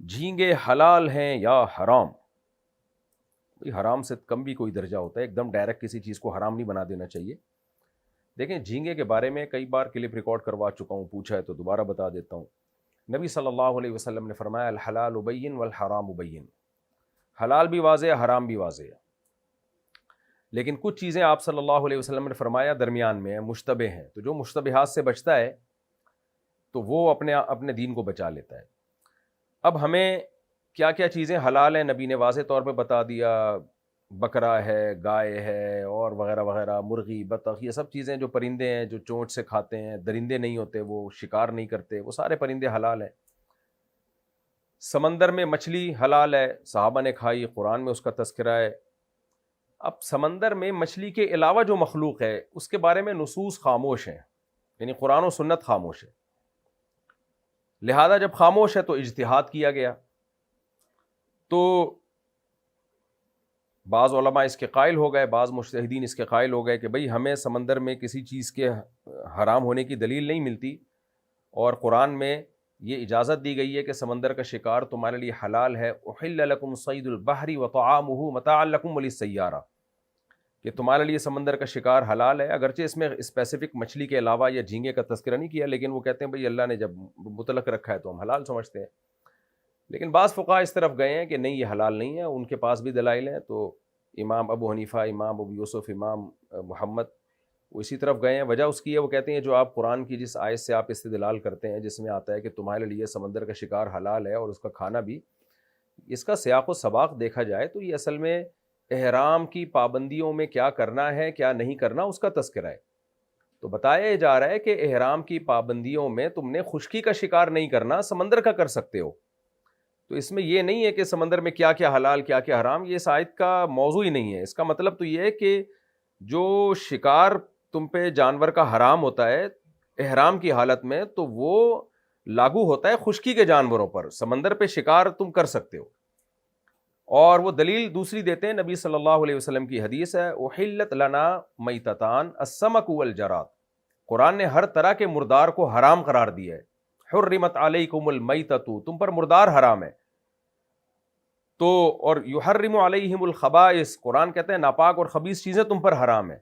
جھینگے حلال ہیں یا حرام؟ حرام سے کم بھی کوئی درجہ ہوتا ہے، ایک دم ڈائریکٹ کسی چیز کو حرام نہیں بنا دینا چاہیے۔ دیکھیں جھینگے کے بارے میں کئی بار کلپ ریکارڈ کروا چکا ہوں، پوچھا ہے تو دوبارہ بتا دیتا ہوں۔ نبی صلی اللہ علیہ وسلم نے فرمایا الحلال بین والحرام بین، حلال بھی واضح ہے، حرام بھی واضح ہے، لیکن کچھ چیزیں آپ صلی اللہ علیہ وسلم نے فرمایا درمیان میں ہیں، مشتبہ ہیں، تو جو مشتبہات سے بچتا ہے تو وہ اپنے دین کو بچا لیتا ہے۔ اب ہمیں کیا کیا چیزیں حلال ہیں نبی نے واضح طور پہ بتا دیا، بکرا ہے، گائے ہے اور وغیرہ وغیرہ، مرغی، بطخ، یہ سب چیزیں جو پرندے ہیں جو چونچ سے کھاتے ہیں، درندے نہیں ہوتے، وہ شکار نہیں کرتے، وہ سارے پرندے حلال ہیں۔ سمندر میں مچھلی حلال ہے، صحابہ نے کھائی، قرآن میں اس کا تذکرہ ہے۔ اب سمندر میں مچھلی کے علاوہ جو مخلوق ہے اس کے بارے میں نصوص خاموش ہیں، یعنی قرآن و سنت خاموش ہے، لہذا جب خاموش ہے تو اجتہاد کیا گیا۔ تو بعض علماء اس کے قائل ہو گئے، بعض مجتہدین اس کے قائل ہو گئے کہ بھئی ہمیں سمندر میں کسی چیز کے حرام ہونے کی دلیل نہیں ملتی، اور قرآن میں یہ اجازت دی گئی ہے کہ سمندر کا شکار تمہارے لیے حلال ہے، احل لکم صید البحر وطعامہ متاعا لکم وللسیارہ، کہ تمہارے لیے سمندر کا شکار حلال ہے۔ اگرچہ اس میں اسپیسیفک مچھلی کے علاوہ یا جھینگے کا تذکرہ نہیں کیا، لیکن وہ کہتے ہیں بھئی اللہ نے جب مطلق رکھا ہے تو ہم حلال سمجھتے ہیں۔ لیکن بعض فقہاء اس طرف گئے ہیں کہ نہیں یہ حلال نہیں ہے، ان کے پاس بھی دلائل ہیں، تو امام ابو حنیفہ، امام ابو یوسف، امام محمد وہ اسی طرف گئے ہیں۔ وجہ اس کی ہے، وہ کہتے ہیں جو آپ قرآن کی جس آیت سے آپ استدلال کرتے ہیں جس میں آتا ہے کہ تمہارے لیے سمندر کا شکار حلال ہے اور اس کا کھانا بھی، اس کا سیاق و سباق دیکھا جائے تو یہ اصل میں احرام کی پابندیوں میں کیا کرنا ہے کیا نہیں کرنا اس کا تذکرہ ہے۔ تو بتایا جا رہا ہے کہ احرام کی پابندیوں میں تم نے خشکی کا شکار نہیں کرنا، سمندر کا کر سکتے ہو۔ تو اس میں یہ نہیں ہے کہ سمندر میں کیا کیا حلال کیا کیا حرام، یہ اس آیت کا موضوع ہی نہیں ہے۔ اس کا مطلب تو یہ ہے کہ جو شکار تم پہ جانور کا حرام ہوتا ہے احرام کی حالت میں، تو وہ لاگو ہوتا ہے خشکی کے جانوروں پر، سمندر پہ شکار تم کر سکتے ہو۔ اور وہ دلیل دوسری دیتے ہیں، نبی صلی اللہ علیہ وسلم کی حدیث ہے احلت لنا میتتان السمک والجراد، قرآن نے ہر طرح کے مردار کو حرام قرار دیا ہے۔ حرمت علیکم المیتۃ، تم پر مردار حرام ہے۔ تو اور یحرم علیہم الخبائث، قرآن کہتے ہیں ناپاک اور خبیث چیزیں تم پر حرام ہیں۔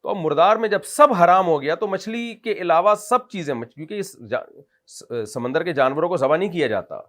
تو اب مردار میں جب سب حرام ہو گیا تو مچھلی کے علاوہ سب چیزیں، کیونکہ اس سمندر کے جانوروں کو ذبح نہیں کیا جاتا،